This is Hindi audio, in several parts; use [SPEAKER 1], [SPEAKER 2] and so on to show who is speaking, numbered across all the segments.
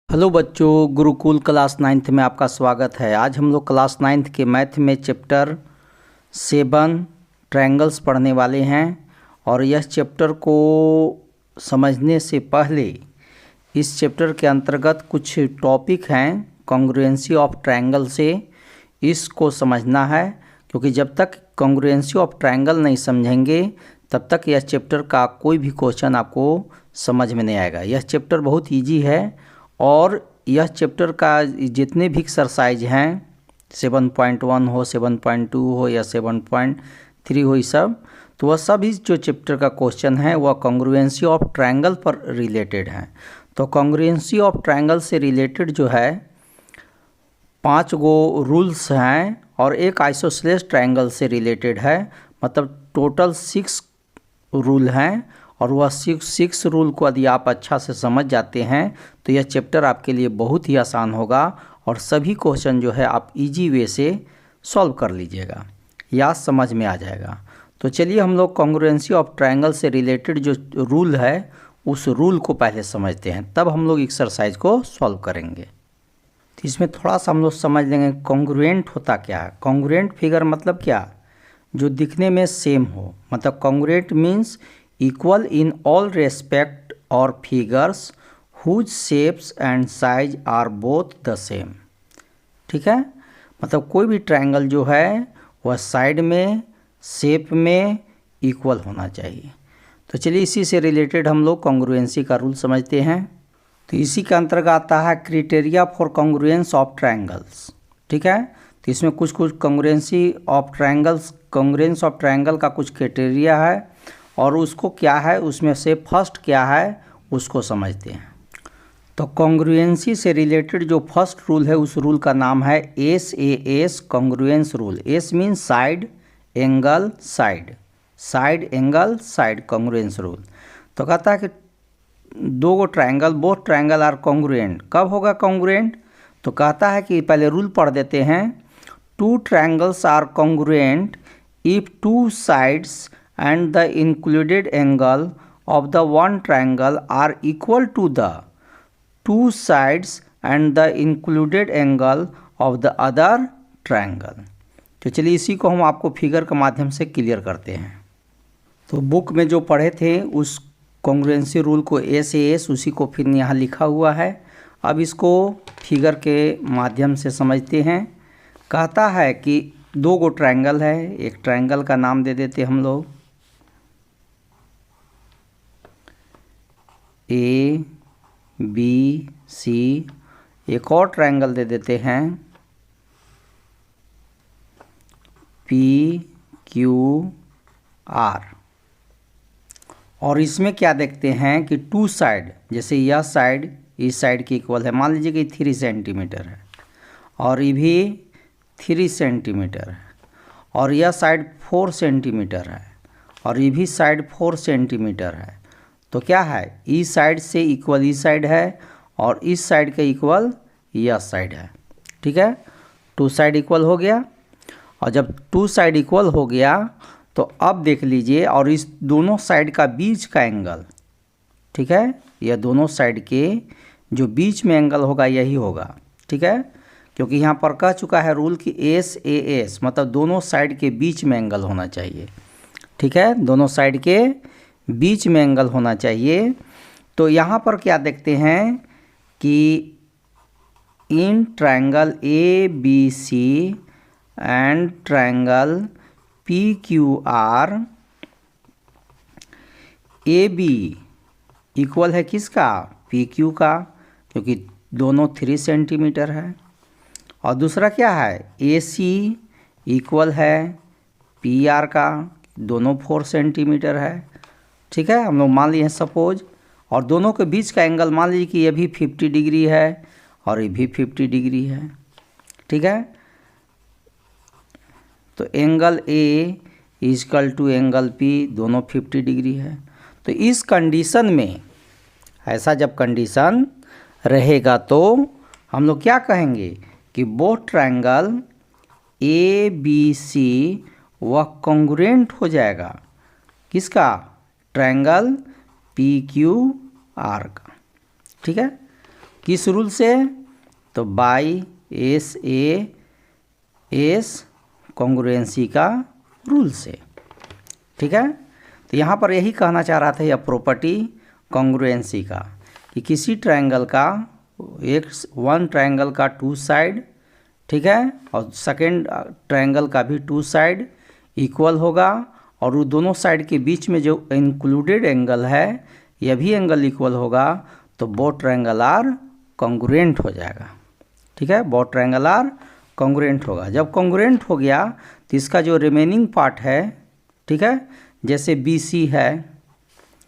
[SPEAKER 1] हेलो बच्चों, गुरुकुल क्लास 9th में आपका स्वागत है। आज हम लोग क्लास 9th के मैथ में चैप्टर 7 ट्रायंगल्स पढ़ने वाले हैं। और यह चैप्टर को समझने से पहले इस चैप्टर के अंतर्गत कुछ टॉपिक हैं कॉन्ग्रुएंसी ऑफ ट्रायंगल से, इसको समझना है। क्योंकि जब तक कॉन्ग्रुएंसी ऑफ ट्रायंगल नहीं समझेंगे तब तक यह चैप्टर का कोई भी क्वेश्चन आपको समझ में नहीं आएगा। यह चैप्टर बहुत ईजी है और यह चैप्टर का जितने भी एक्सरसाइज हैं 7.1 हो, 7.2 हो या 7.3 हो, ये सब तो वह सभी जो चैप्टर का क्वेश्चन है वह कॉन्ग्रुएंसी ऑफ ट्रायंगल पर रिलेटेड है। तो कॉन्ग्रुएंसी ऑफ ट्रायंगल से रिलेटेड जो है 5 गो रूल्स हैं और एक आइसोसेलेस ट्रायंगल से रिलेटेड है। मतलब टोटल 6 रूल हैं और वह 6 रूल को यदि आप अच्छा से समझ जाते हैं तो यह चैप्टर आपके लिए बहुत ही आसान होगा और सभी क्वेश्चन जो है आप इजी वे से सॉल्व कर लीजिएगा या समझ में आ जाएगा। तो चलिए हम लोग कॉन्ग्रुएंसी ऑफ ट्रायंगल से रिलेटेड जो रूल है उस रूल को पहले समझते हैं, तब हम लोग एक्सरसाइज को सॉल्व करेंगे। तो इसमें थोड़ा सा हम लोग समझ लेंगे कॉन्ग्रुएंट होता क्या है। कॉन्ग्रुएंट फिगर मतलब क्या, जो दिखने में सेम हो। मतलब congruent means equal in all respect or figures whose shapes and size are both the same। ठीक है, मतलब कोई भी ट्रायंगल जो है वह साइड में शेप में इक्वल होना चाहिए। तो चलिए इसी से रिलेटेड हम लोग कॉन्ग्रुएंसी का रूल समझते हैं। तो इसी के अंतर्गत आता है criteria for congruence of triangles. ठीक है, तो इसमें कुछ congruency of triangles, congruence of triangle का कुछ क्राइटेरिया है और उसको क्या है, उसमें से फर्स्ट क्या है उसको समझते हैं। तो कॉन्ग्रुएंसी से रिलेटेड जो फर्स्ट रूल है उस रूल का नाम है SAS congruence rule. S mean side angle side, side angle side congruence rule. तो कहता है कि दो गो triangle, both triangle are congruent. कब होगा कॉन्ग्रुएंट, तो कहता है कि पहले रूल पढ़ देते हैं। 2 triangles are congruent if 2 sides and the included angle of the one triangle are equal to the 2 sides and the included angle of the other triangle। तो चलिए इसी को हम आपको फिगर के माध्यम से क्लियर करते हैं। तो बुक में जो पढ़े थे उस कॉन्ग्रुएंसी रूल को SAS, उसी को फिर यहाँ लिखा हुआ है। अब इसको फिगर के माध्यम से समझते हैं। कहता है कि 2 गो ट्रायंगल है, एक ट्रायंगल का नाम दे देते हम लोग ABC, एक और ट्रायंगल दे देते हैं PQR। और इसमें क्या देखते हैं कि 2 साइड, जैसे यह साइड इस साइड की इक्वल है, मान लीजिए कि 3 सेंटीमीटर है और ये भी 3 सेंटीमीटर है और यह साइड 4 सेंटीमीटर है और ये भी साइड 4 सेंटीमीटर है। तो क्या है, इस साइड से इक्वल इस साइड है और इस साइड के इक्वल यह साइड है। ठीक है, 2 साइड इक्वल हो गया। और जब 2 साइड इक्वल हो गया तो अब देख लीजिए, और इस दोनों साइड का बीच का एंगल, ठीक है, यह दोनों साइड के जो बीच में एंगल होगा यही होगा। ठीक है, क्योंकि यहाँ पर कह चुका है रूल कि SAS मतलब दोनों साइड के बीच में एंगल होना चाहिए। ठीक है, दोनों साइड के बीच में एंगल होना चाहिए। तो यहाँ पर क्या देखते हैं कि इन triangle ABC and triangle PQR, AB equal है किसका, PQ का, क्योंकि दोनों 3 सेंटीमीटर है। और दूसरा क्या है, AC इक्वल है PR का, दोनों 4 सेंटीमीटर है। ठीक है, हम लोग मान लिए हैं सपोज, और दोनों के बीच का एंगल मान लीजिए कि ये भी 50 डिग्री है और ये भी 50 डिग्री है। ठीक है, तो angle A equal to angle P, दोनों 50 डिग्री है। तो इस कंडीशन में, ऐसा जब कंडीशन रहेगा तो हम लोग क्या कहेंगे कि बोथ ट्रायंगल ABC वह कॉन्ग्रुएंट हो जाएगा किसका, ट्रायंगल PQR का। ठीक है, किस रूल से? तो by S A S congruency का रूल से। ठीक है, तो यहाँ पर यही कहना चाह रहा था यह प्रॉपर्टी कॉन्ग्रुएंसी का, कि किसी ट्रायंगल का वन ट्रायंगल का टू साइड, ठीक है, और सेकेंड ट्रायंगल का भी टू साइड इक्वल होगा, और वो दोनों साइड के बीच में जो इंक्लूडेड एंगल है यह भी एंगल इक्वल होगा, तो बोथ ट्रायंगल आर कॉन्ग्रुएंट हो जाएगा। ठीक है, बोथ ट्रायंगल आर कॉन्ग्रुएंट होगा। जब कॉन्ग्रुएंट हो गया तो इसका जो रिमेनिंग पार्ट है, ठीक है, जैसे बी सी है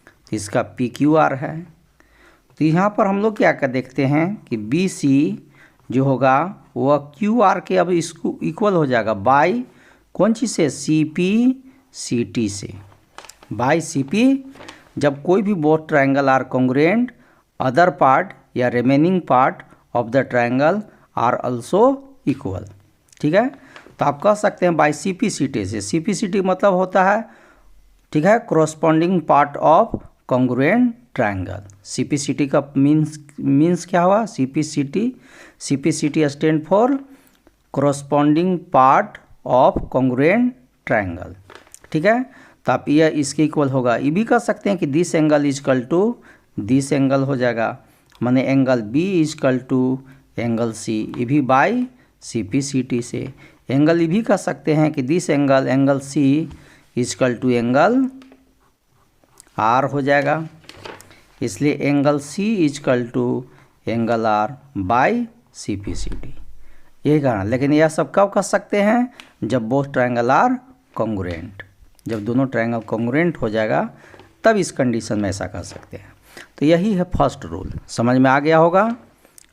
[SPEAKER 1] तो इसका पी क्यू आर है। तो यहाँ पर हम लोग क्या कर देखते हैं कि बी सी जो होगा वह क्यू आर के अब इसको इक्वल हो जाएगा बाई कौन चीज़ से? सी पी सी टी से, बाई सी पी। जब कोई भी both triangle are congruent, other part या remaining part of the triangle are also equal. ठीक है, तो आप कह सकते हैं by C P C T से। सी पी सी टी मतलब होता है, ठीक है, corresponding part of congruent triangle. C P C T का मीन्स क्या हुआ? C P C T stand for corresponding part of congruent triangle. ठीक है, तो आप यह इसके इक्वल होगा। ये भी कह सकते हैं कि this angle is equal to this angle हो जाएगा, माने angle B is equal to angle C, ये भी by C P C T से। एंगल ये भी कह सकते हैं कि this angle C is equal to angle R हो जाएगा, इसलिए angle C is equal to angle R by C P C T, यही कहना। लेकिन यह सब कब कर सकते हैं? जब बोथ ट्रायंगल आर कॉन्ग्रुएंट, जब दोनों ट्रायंगल कॉन्ग्रुएंट हो जाएगा तब इस कंडीशन में ऐसा कर सकते हैं। तो यही है फर्स्ट रूल, समझ में आ गया होगा।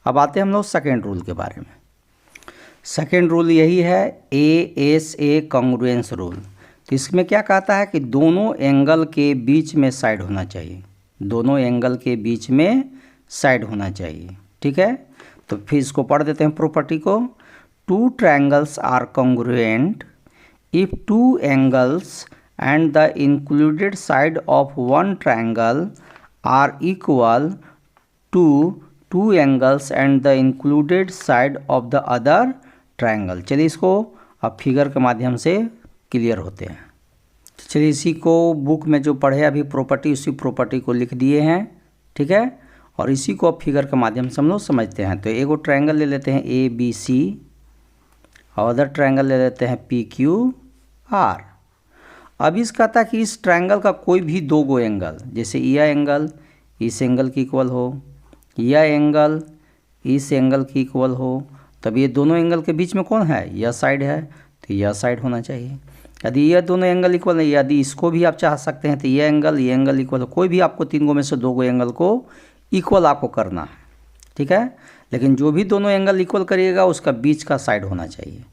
[SPEAKER 1] अब आते हैं हम लोग सेकेंड रूल के बारे में। सेकेंड रूल यही है A S A congruence rule. तो इसमें क्या कहता है कि दोनों एंगल के बीच में साइड होना चाहिए, दोनों एंगल के बीच में साइड होना चाहिए। ठीक है, तो फिर इसको पढ़ देते हैं प्रॉपर्टी को। Two triangles are congruent if two angles and the included side of one triangle are equal to two angles and the included side of the other triangle. चलिए इसको अब फिगर के माध्यम से क्लियर होते हैं। चलिए इसी को बुक में जो पढ़े अभी प्रॉपर्टी, उसी प्रॉपर्टी को लिख दिए हैं। ठीक है, और इसी को अब फिगर के माध्यम से हम लोग समझते हैं। तो एगो ट्रायंगल ले लेते हैं ए बी सी, और अदर ट्रायंगल ले लेते हैं पी क्यू आर। अब इस कहता है कि इस ट्रायंगल का कोई भी दो गो एंगल, जैसे यह एंगल इस एंगल की इक्वल हो, यह एंगल इस एंगल की इक्वल हो, तब ये दोनों एंगल के बीच में कौन है? यह साइड है, तो यह साइड होना चाहिए। यदि यह दोनों एंगल इक्वल है, यदि इसको भी आप चाह सकते हैं तो ये एंगल इक्वल है। कोई भी आपको तीन गो में से दो गो एंगल को इक्वल आपको करना है। ठीक है, लेकिन जो भी दोनों एंगल इक्वल करिएगा उसका बीच का साइड होना चाहिए।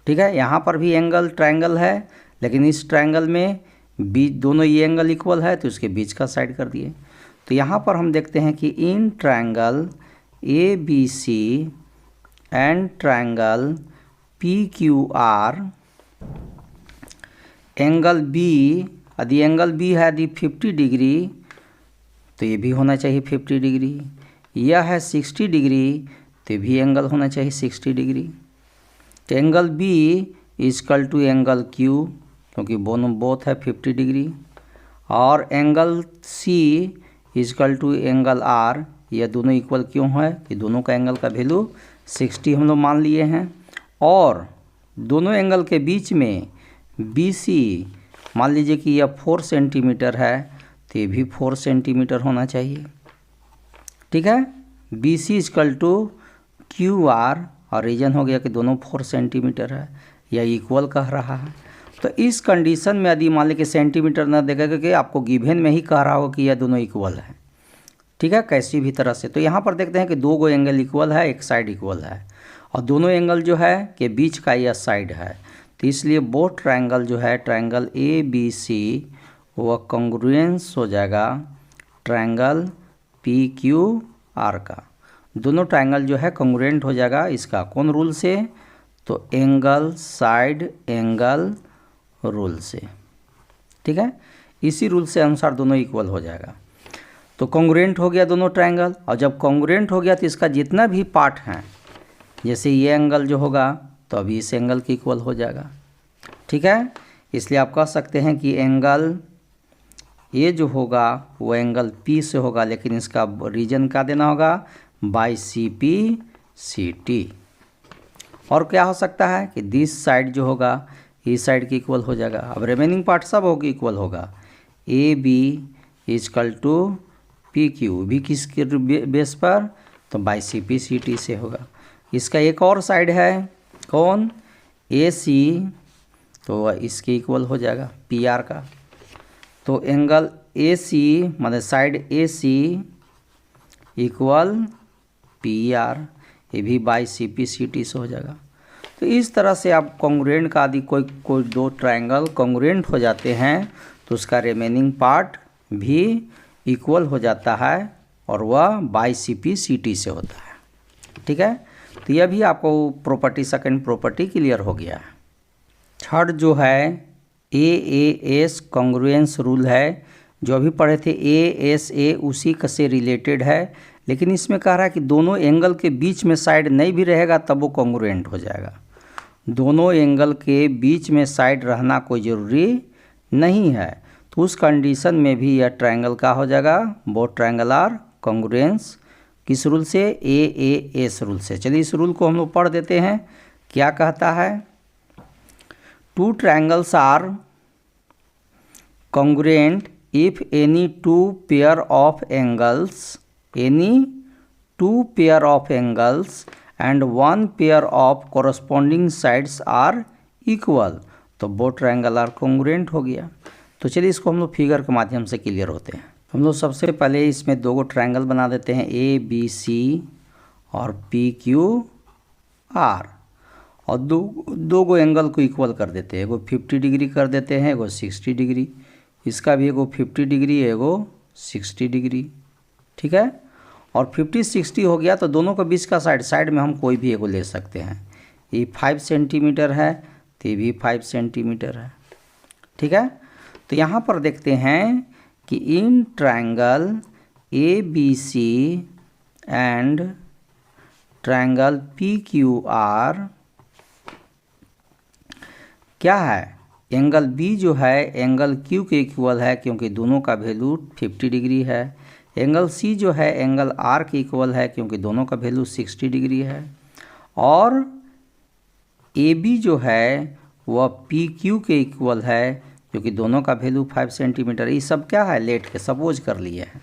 [SPEAKER 1] ठीक है, यहाँ पर भी एंगल ट्रायंगल है, लेकिन इस ट्रायंगल में बीच दोनों ये एंगल इक्वल है तो उसके बीच का साइड कर दिए। तो यहाँ पर हम देखते हैं कि इन triangle A B C and triangle P Q R, angle B, यदि एंगल बी है यदि 50 डिग्री तो ये भी होना चाहिए 50 डिग्री, यह है 60 डिग्री तो भी एंगल होना चाहिए 60 डिग्री। तो angle B is equal to angle Q, क्योंकि बोथ है 50 डिग्री, और angle C is equal to angle R, यह दोनों इक्वल क्यों है कि दोनों का एंगल का वैल्यू 60 हम लोग मान लिए हैं। और दोनों एंगल के बीच में बी सी मान लीजिए कि यह 4 सेंटीमीटर है तो ये भी 4 सेंटीमीटर होना चाहिए। ठीक है, B C is equal to Q R, और रीजन हो गया कि दोनों 4 सेंटीमीटर है, यह इक्वल कह रहा है। तो इस कंडीशन में यदि मान लीजिए कि सेंटीमीटर न देगा, क्योंकि आपको गिवन में ही कह रहा होगा कि यह दोनों इक्वल है। ठीक है, कैसी भी तरह से। तो यहाँ पर देखते हैं कि दो गो एंगल इक्वल है, एक साइड इक्वल है, और दोनों एंगल जो है के बीच का यह साइड है। तो इसलिए बोथ ट्रायंगल जो है ट्रायंगल ए बी सी वह कॉन्ग्रुएंस हो जाएगा ट्रायंगल पी क्यू आर का। दोनों ट्रायंगल जो है कॉन्ग्रुएंट हो जाएगा इसका कौन रूल से? तो एंगल साइड एंगल रूल से। ठीक है, इसी रूल से अनुसार दोनों इक्वल हो जाएगा। तो कॉन्ग्रुएंट हो गया दोनों ट्रायंगल, और जब कॉन्ग्रुएंट हो गया तो इसका जितना भी पार्ट हैं, जैसे ये एंगल जो होगा तो अभी इस एंगल के इक्वल हो जाएगा। ठीक है, इसलिए आप कह सकते हैं कि एंगल ये जो होगा वो एंगल P से होगा, लेकिन इसका रीजन क्या देना होगा, बाई CP/CT। और क्या हो सकता है कि दिस साइड जो होगा इस साइड के इक्वल हो जाएगा। अब रिमेनिंग पार्ट सब होगी इक्वल होगा, AB इजकल टू PQ, भी किसके बेस पर, तो बाई CP/CT से होगा। इसका एक और साइड है कौन, AC, तो इसके इक्वल हो जाएगा PR का। तो एंगल AC मतलब साइड AC इक्वल PR, ये भी बाई CP/CT से हो जाएगा। तो इस तरह से आप कॉन्ग्रुएंट का आदि कोई दो ट्रायंगल कॉन्ग्रुएंट हो जाते हैं तो उसका रिमेनिंग पार्ट भी इक्वल हो जाता है और वह बाई CP/CT से होता है। ठीक है, तो यह भी आपको प्रॉपर्टी, सेकंड प्रॉपर्टी क्लियर हो गया है। थर्ड जो है AAS कॉन्ग्रुएंस रूल है, जो अभी पढ़े थे ASA उसी से रिलेटेड है, लेकिन इसमें कह रहा है कि दोनों एंगल के बीच में साइड नहीं भी रहेगा तब वो कॉन्ग्रुएंट हो जाएगा। दोनों एंगल के बीच में साइड रहना कोई ज़रूरी नहीं है, तो उस कंडीशन में भी यह ट्रायंगल का हो जाएगा, बोथ ट्रायंगल आर कॉन्ग्रुएंस। किस रूल से, AAS रूल से। चलिए इस रूल को हम लोग पढ़ देते हैं। क्या कहता है, two triangles are congruent if any two pair of angles and one pair of corresponding sides are equal, तो बोथ ट्रायंगल आर congruent हो गया। तो चलिए इसको हम लोग फिगर के माध्यम से क्लियर होते हैं। हम लोग सबसे पहले इसमें दो ट्रायंगल बना देते हैं, ABC और PQR, और दो एंगल को इक्वल कर देते हैं। एगो 50 डिग्री कर देते हैं, एगो 60 डिग्री। इसका भी एगो 50 डिग्री, एगो 60 डिग्री। ठीक है, और 50-60 हो गया तो दोनों के बीच का साइड में हम कोई भी एगो ले सकते हैं। ये 5 सेंटीमीटर है तो ये भी 5 सेंटीमीटर है। ठीक है, तो यहाँ पर देखते हैं कि इन triangle ABC and triangle PQR क्या है, एंगल B जो है एंगल Q के इक्वल है, क्योंकि दोनों का वैल्यू 50 डिग्री है। एंगल C जो है एंगल R के इक्वल है, क्योंकि दोनों का वैल्यू 60 डिग्री है। और AB जो है वह PQ के इक्वल है, क्योंकि दोनों का वैल्यू 5 सेंटीमीटर। ये सब क्या है, लेट के सपोज कर लिए हैं।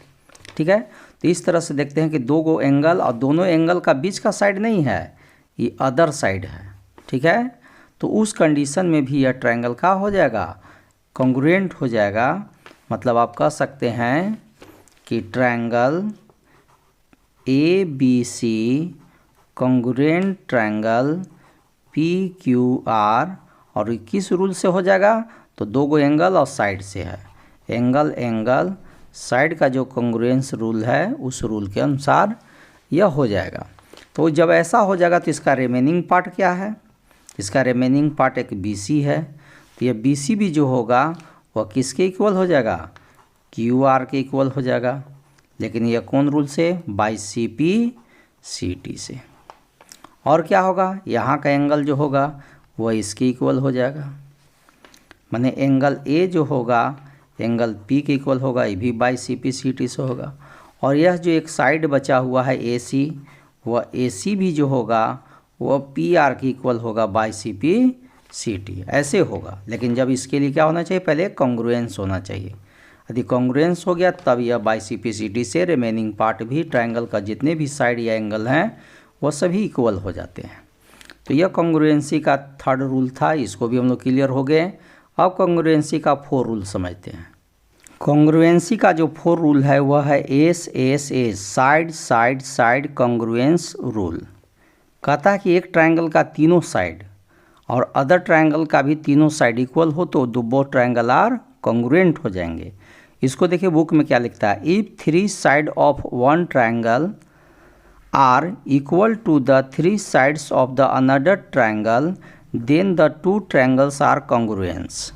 [SPEAKER 1] ठीक है, तो इस तरह से देखते हैं कि दो गो एंगल और दोनों एंगल का बीच का साइड नहीं है, ये अदर साइड है। ठीक है, तो उस कंडीशन में भी यह ट्रायंगल का हो जाएगा, कॉन्ग्रुएंट हो जाएगा। मतलब आप कह सकते हैं कि triangle ABC congruent triangle PQR, और किस रूल से हो जाएगा, तो दो गो एंगल और साइड से है। एंगल साइड का जो कॉन्ग्रुएंस रूल है उस रूल के अनुसार यह हो जाएगा। तो जब ऐसा हो जाएगा तो इसका रिमेनिंग पार्ट क्या है, इसका रिमेनिंग पार्ट एक BC है। तो यह BC भी जो होगा वह किसके इक्वल हो जाएगा, QR के इक्वल हो जाएगा, लेकिन यह कौन रूल से, बाई CP/CT से। और क्या होगा, यहाँ का एंगल जो होगा वह इसके इक्वल हो जाएगा, माने एंगल A जो होगा एंगल P के इक्वल होगा, ये भी बाई CP/CT से होगा। और यह जो एक साइड बचा हुआ है AC, वह AC भी जो होगा वह PR के इक्वल होगा बाई CP/CT, ऐसे होगा। लेकिन जब इसके लिए क्या होना चाहिए, पहले कॉन्ग्रुएंस होना चाहिए। यदि कॉन्ग्रुएंस हो गया तब यह बाई CP/CT से रिमेनिंग पार्ट भी ट्रायंगल का जितने भी साइड या एंगल हैं वह सभी इक्वल हो जाते हैं। तो यह कॉन्ग्रुएंसी का थर्ड रूल था, इसको भी हम लोग क्लियर हो गए। अब कॉन्ग्रुएंसी का 4 रूल समझते हैं। कॉन्ग्रुएंसी का जो 4 रूल है वह है SSA, side side side congruence rule. कहता है कि एक ट्रायंगल का तीनों साइड और अदर ट्रायंगल का भी तीनों साइड इक्वल हो तो बोथ ट्रायंगल आर कॉन्ग्रुएंट हो जाएंगे। इसको देखिए बुक में क्या लिखता है, if 3 side of one triangle are equal to the 3 sides of the another triangle then the 2 triangles are congruence.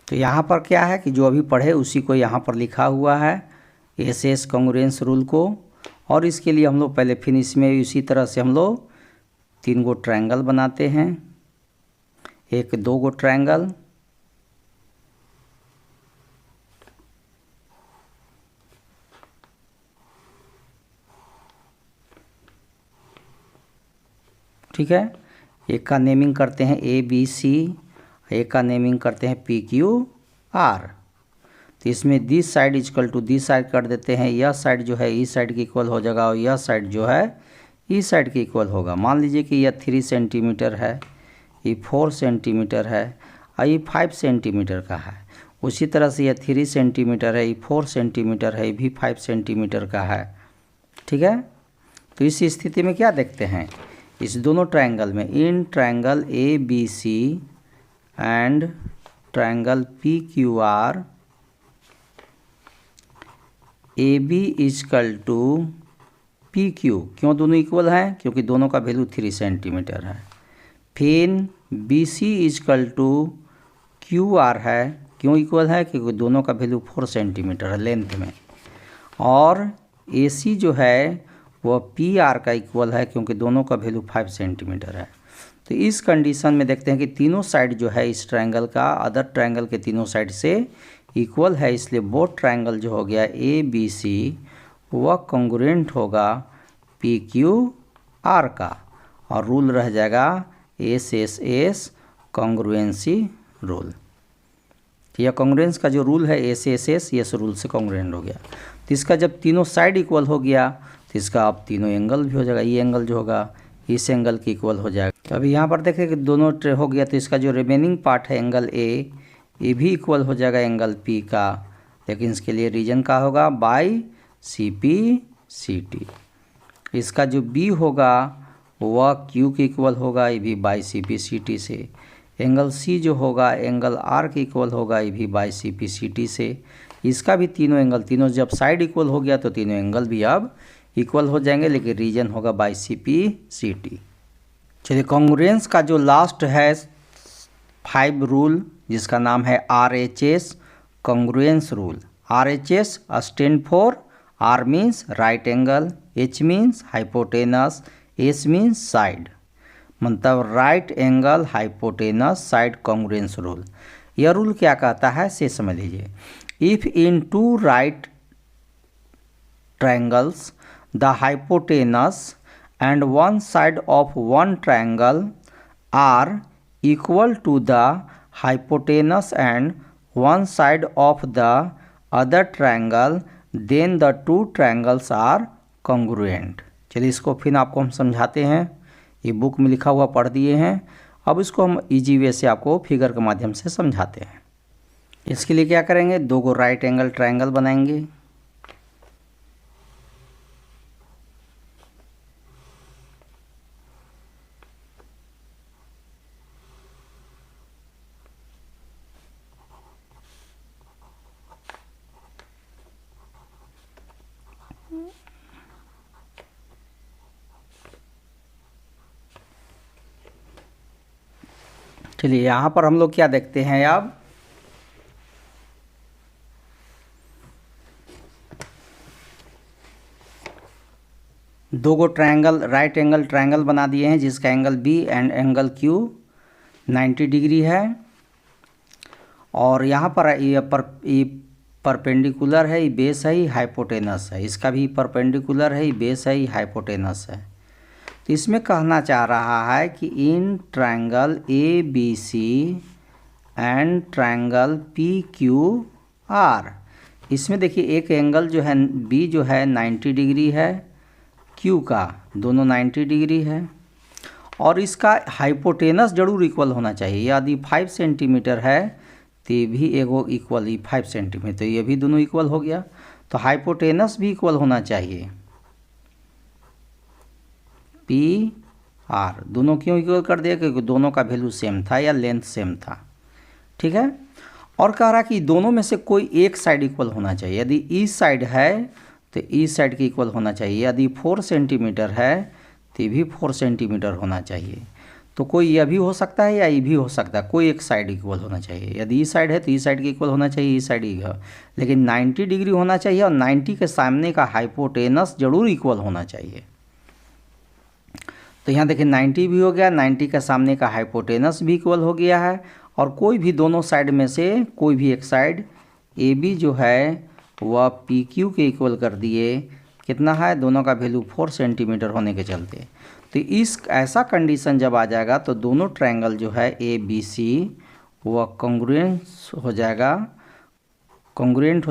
[SPEAKER 1] तो यहाँ पर क्या है कि जो अभी पढ़े उसी को यहाँ पर लिखा हुआ है। एस एस कॉन्ग्रुएंस रूल को। और इसके लिए हम लोग पहले फिर इसमें इसी तरह से हम लोग 3 गो ट्रायंगल बनाते हैं, 1-2 गो ट्रायंगल, ठीक है। एक का नेमिंग करते हैं ABC, एक का नेमिंग करते हैं PQR। तो इसमें this side equal to this side कर देते हैं, यह साइड जो है इस साइड की इक्वल हो जाएगा और यह साइड जो है इस साइड की इक्वल होगा। मान लीजिए कि यह 3 सेंटीमीटर है, ये 4 सेंटीमीटर है और ये 5 सेंटीमीटर का है। उसी तरह से यह 3 सेंटीमीटर है, ये 4 सेंटीमीटर है, ये भी 5 सेंटीमीटर का है, ठीक है। तो इस स्थिति में क्या देखते हैं, इस दोनों ट्रायंगल में, इन triangle ABC and triangle PQR, AB equal to PQ, क्यों दोनों इक्वल हैं, क्योंकि दोनों का वैल्यू 3 सेंटीमीटर है। फिर BC इक्वल टू QR है, क्यों इक्वल है, क्योंकि दोनों का वैल्यू 4 सेंटीमीटर है लेंथ में। और AC जो है वह PR का इक्वल है, क्योंकि दोनों का वैल्यू 5 सेंटीमीटर है। तो इस कंडीशन में देखते हैं कि तीनों साइड जो है इस ट्रायंगल का अदर ट्रायंगल के तीनों साइड से इक्वल है, इसलिए बोथ ट्रायंगल जो हो गया ABC वह कॉन्ग्रुएंट होगा PQR का, और रूल रह जाएगा SSS कॉन्ग्रुएंसी रूल। तो यह कॉन्ग्रुएंस का जो रूल है SSS यस रूल से कॉन्ग्रुएंट हो गया। तो इसका जब तीनों साइड इक्वल हो गया तो इसका अब तीनों एंगल भी हो जाएगा, ये एंगल जो होगा इस एंगल की इक्वल हो जाएगा। तो अभी यहाँ पर देखें कि दोनों हो गया, तो इसका जो रिमेनिंग पार्ट है एंगल A, ये भी इक्वल हो जाएगा एंगल P का, लेकिन इसके लिए रीजन का होगा बाई CPCT। इसका जो B होगा वह Q के इक्वल होगा, ये भी बाई CPCT से। एंगल C जो होगा एंगल R के इक्वल होगा, ये भी बाई CPCT से। इसका भी तीनों एंगल, तीनों जब साइड इक्वल हो गया तो तीनों एंगल भी अब इक्वल हो जाएंगे, लेकिन रीजन होगा बाई CPCT। चलिए कॉन्ग्रुएंस का जो लास्ट है 5 रूल, जिसका नाम है RHS congruence rule. RHS stand for R means right angle, H means hypotenuse, S means side, मतलब right angle hypotenuse side congruence rule. यह रूल क्या कहता है से समझ लीजिए। If in 2 right triangles the hypotenuse and one side of one triangle are equal to the hypotenuse and one side of the other triangle, then the 2 triangles are congruent। चलिए इसको फिर आपको हम समझाते हैं, ये बुक में लिखा हुआ पढ़ दिए हैं, अब इसको हम इजी वे से आपको फिगर के माध्यम से समझाते हैं। इसके लिए क्या करेंगे, 2 गो राइट एंगल ट्रायंगल बनाएंगे। चलिए यहाँ पर हम लोग क्या देखते हैं, अब दो गो ट्रायंगल राइट एंगल ट्रायंगल बना दिए हैं, जिसका angle B and angle Q 90 degree है। और यहाँ पर ये परपेंडिकुलर है, ये बेस है, ये हाइपोटेनस है, इसका भी परपेंडिकुलर है, ये बेस है, ये हाइपोटेनस है। तो इसमें कहना चाह रहा है कि इन triangle ABC and triangle PQR, इसमें देखिए एक एंगल जो है B जो है 90 डिग्री है, Q का दोनों 90 डिग्री है, और इसका हाइपोटेनस जरूर इक्वल होना चाहिए। यदि 5 सेंटीमीटर है तो ये भी एगो इक्वल ही 5 सेंटीमीटर, ये भी दोनों इक्वल हो गया, तो हाइपोटेनस भी इक्वल होना चाहिए। PR दोनों क्यों इक्वल कर दिया, क्योंकि दोनों का वैल्यू सेम था या लेंथ सेम था, ठीक है। और कह रहा कि दोनों में से कोई एक साइड इक्वल होना चाहिए। यदि इस साइड है तो इस साइड के इक्वल होना चाहिए। यदि 4 सेंटीमीटर है तो ये भी 4 सेंटीमीटर होना चाहिए। तो कोई यह भी हो सकता है या ये भी हो सकता है, कोई एक साइड इक्वल होना चाहिए। यदि ई साइड है तो ई साइड के इक्वल होना चाहिए, ई साइड लेकिन 90 डिग्री होना चाहिए और 90 के सामने का हाइपोटेनस जरूर इक्वल होना चाहिए। तो यहाँ देखिए 90 भी हो गया, 90 का सामने का हाइपोटेनस भी इक्वल हो गया है, और कोई भी दोनों साइड में से कोई भी एक साइड ए बी जो है वह पी क्यू के इक्वल कर दिए। कितना है, दोनों का वैल्यू 4 सेंटीमीटर होने के चलते। तो इस ऐसा कंडीशन जब आ जाएगा तो दोनों ट्रायंगल जो है ए बी सी वह कॉन्ग्रुएंट हो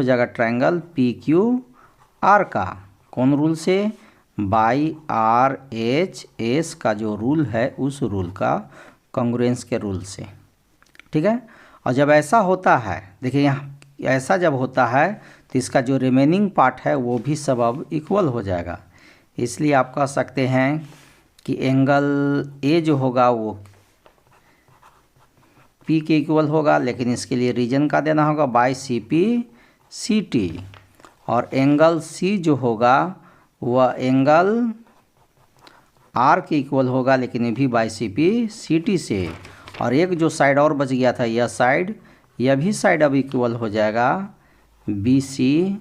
[SPEAKER 1] जाएगा ट्रायंगल पी क्यू आर का। कौन रूल से, बाई आर एच एस का जो रूल है उस रूल का, कॉन्ग्रुएंस के रूल से। ठीक है। और जब ऐसा होता है, देखिए यहाँ ऐसा जब होता है तो इसका जो रिमेनिंग पार्ट है वो भी सब अब इक्वल हो जाएगा। इसलिए आप कह सकते हैं कि एंगल ए जो होगा वो पी के इक्वल होगा, लेकिन इसके लिए रीजन का देना होगा by C P C T. और एंगल सी जो होगा वह एंगल आर के इक्वल होगा, लेकिन ये भी by C P C T से। और एक जो साइड और बच गया था यह साइड, यह भी साइड अब इक्वल हो जाएगा बी सी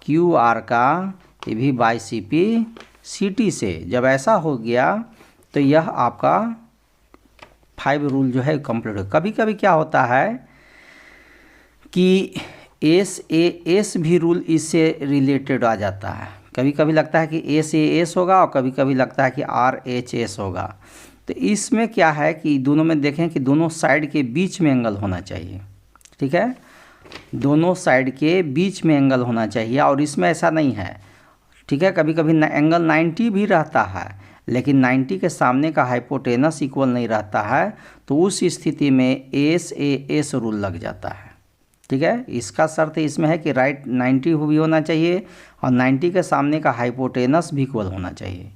[SPEAKER 1] क्यू आर का, ये भी by C P C T से। जब ऐसा हो गया तो यह आपका 5 रूल जो है कंप्लीट हो। कभी कभी क्या होता है कि एस ए एस भी रूल इससे रिलेटेड आ जाता है। कभी कभी लगता है कि एस ए एस होगा और कभी कभी लगता है कि आर एच एस होगा। तो इसमें क्या है कि दोनों में देखें कि दोनों साइड के बीच में एंगल होना चाहिए। ठीक है, दोनों साइड के बीच में एंगल होना चाहिए, और इसमें ऐसा नहीं है। ठीक है, कभी कभी एंगल 90 भी रहता है, लेकिन 90 के सामने का हाइपोटेनस इक्वल नहीं रहता है, तो उस स्थिति में एस ए एस रूल लग जाता है। ठीक है, इसका शर्त इसमें है कि राइट 90 भी होना चाहिए और 90 के सामने का हाइपोटेनस भी इक्वल होना चाहिए।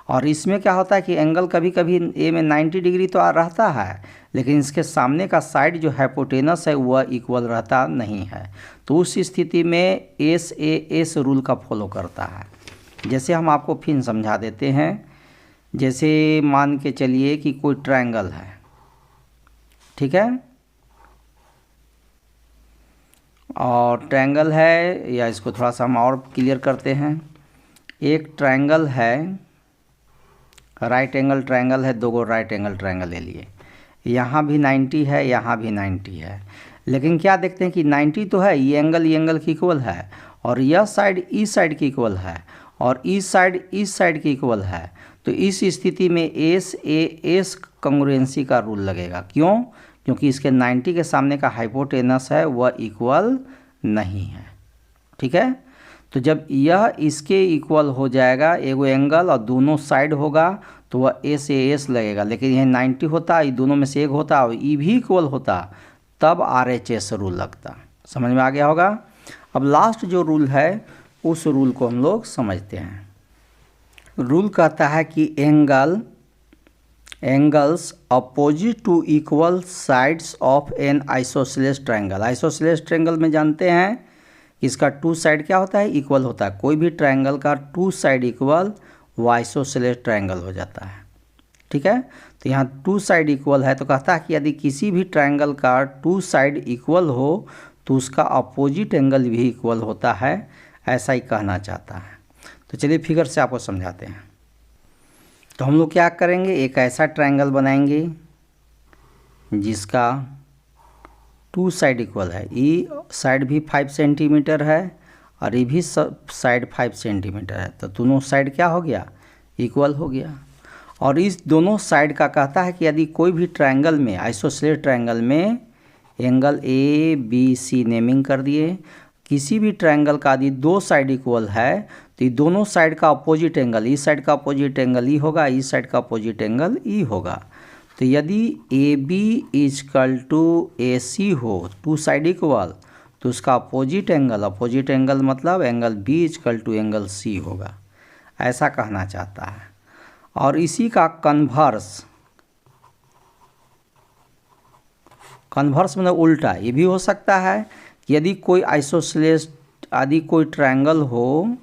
[SPEAKER 1] और इसमें क्या होता है कि एंगल कभी कभी ए में 90 डिग्री तो रहता है, लेकिन इसके सामने का साइड जो हाइपोटेनस है वह इक्वल रहता नहीं है। तो उस स्थिति में एस ए एस रूल का फॉलो करता है। जैसे हम आपको फिर समझा देते हैं। जैसे मान के चलिए कि कोई ट्रायंगल है, ठीक है, और ट्रायंगल है, या इसको थोड़ा सा हम और क्लियर करते हैं। एक ट्रायंगल है, राइट एंगल ट्रायंगल है, दो राइट एंगल ट्रायंगल ले लिए। यहाँ भी 90 है, यहाँ भी 90 है, लेकिन क्या देखते हैं कि 90 तो है, ये एंगल की इक्वल है, और यह साइड इस साइड की इक्वल है, और इस साइड की इक्वल है। तो इस स्थिति में एस ए एस कॉन्ग्रुएंसी का रूल लगेगा। क्यों? क्योंकि इसके 90 के सामने का हाइपोटेनस है वह इक्वल नहीं है। ठीक है, तो जब यह इसके इक्वल हो जाएगा एगो एंगल और दोनों साइड होगा तो वह एस ए एस लगेगा, लेकिन यह 90 होता, ये दोनों में से एक होता और ई भी इक्वल होता, तब आर एच एस रूल लगता। समझ में आ गया होगा। अब लास्ट जो रूल है उस रूल को हम लोग समझते हैं। रूल कहता है कि angles opposite to equal sides of an isosceles triangle. Isosceles triangle में जानते हैं कि इसका 2 साइड क्या होता है, इक्वल होता है। कोई भी ट्रायंगल का 2 साइड इक्वल वो आइसोसेलेस ट्रायंगल हो जाता है। ठीक है, तो यहाँ 2 साइड इक्वल है, तो कहता है कि यदि किसी भी ट्रायंगल का 2 साइड इक्वल हो तो उसका अपोजिट एंगल भी इक्वल होता है, ऐसा ही कहना चाहता है। तो चलिए फिगर से आपको समझाते हैं। तो हम लोग क्या करेंगे, एक ऐसा ट्रायंगल बनाएंगे जिसका 2 साइड इक्वल है। ये साइड भी 5 सेंटीमीटर है और ये भी साइड 5 सेंटीमीटर है, तो दोनों साइड क्या हो गया, इक्वल हो गया। और इस दोनों साइड का कहता है कि यदि कोई भी ट्रायंगल में, आइसोसेलेस ट्रायंगल में angle A B C naming कर दिए, किसी भी ट्रायंगल का यदि 2 साइड इक्वल है तो ये दोनों साइड का अपोजिट एंगल, इस साइड का अपोजिट एंगल ई होगा, इस साइड का अपोजिट एंगल ई होगा। तो यदि A B is equal to A C हो, 2 साइड इक्वल, तो उसका अपोजिट एंगल मतलब angle B is equal to angle C होगा, ऐसा कहना चाहता है। और इसी का कन्वर्स मतलब उल्टा ये भी हो सकता है कि यदि कोई आइसोसेलेस, यदि कोई ट्रायंगल हो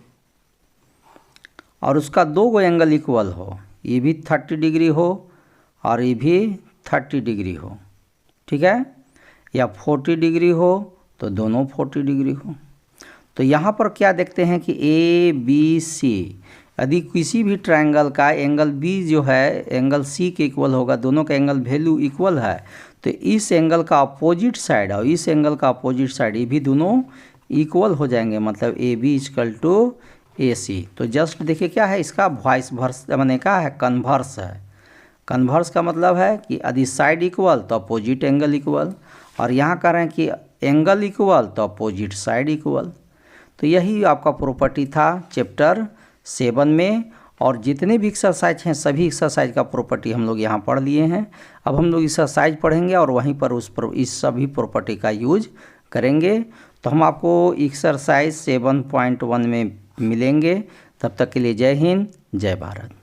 [SPEAKER 1] और उसका 2 एंगल इक्वल हो, ये भी 30 डिग्री हो और ये भी 30 डिग्री हो, ठीक है, या 40 डिग्री हो तो दोनों 40 डिग्री हो। तो यहाँ पर क्या देखते हैं कि ए बी सी, यदि किसी भी ट्रायंगल का एंगल बी जो है एंगल सी के इक्वल होगा, दोनों का एंगल वैल्यू इक्वल है, तो इस एंगल का अपोजिट साइड और इस एंगल का अपोजिट साइड ये भी दोनों इक्वल हो जाएंगे, मतलब A B equal to A सी। तो जस्ट देखिए क्या है, इसका वॉइस वर्स मैंने कहा है कन्वर्स है। कन्वर्स का मतलब है कि यदि साइड इक्वल तो अपोजिट एंगल इक्वल, और यहाँ कह रहे हैं कि एंगल इक्वल तो अपोजिट साइड इक्वल। तो यही आपका प्रॉपर्टी था चैप्टर 7 में, और जितने भी एक्सरसाइज हैं सभी एक्सरसाइज का प्रॉपर्टी हम लोग यहाँ पढ़ लिए हैं। अब हम लोग एक्सरसाइज पढ़ेंगे और वहीं पर इस सभी प्रॉपर्टी का यूज करेंगे। तो हम आपको एक्सरसाइज 7.1 में मिलेंगे। तब तक के लिए जय हिंद, जय भारत।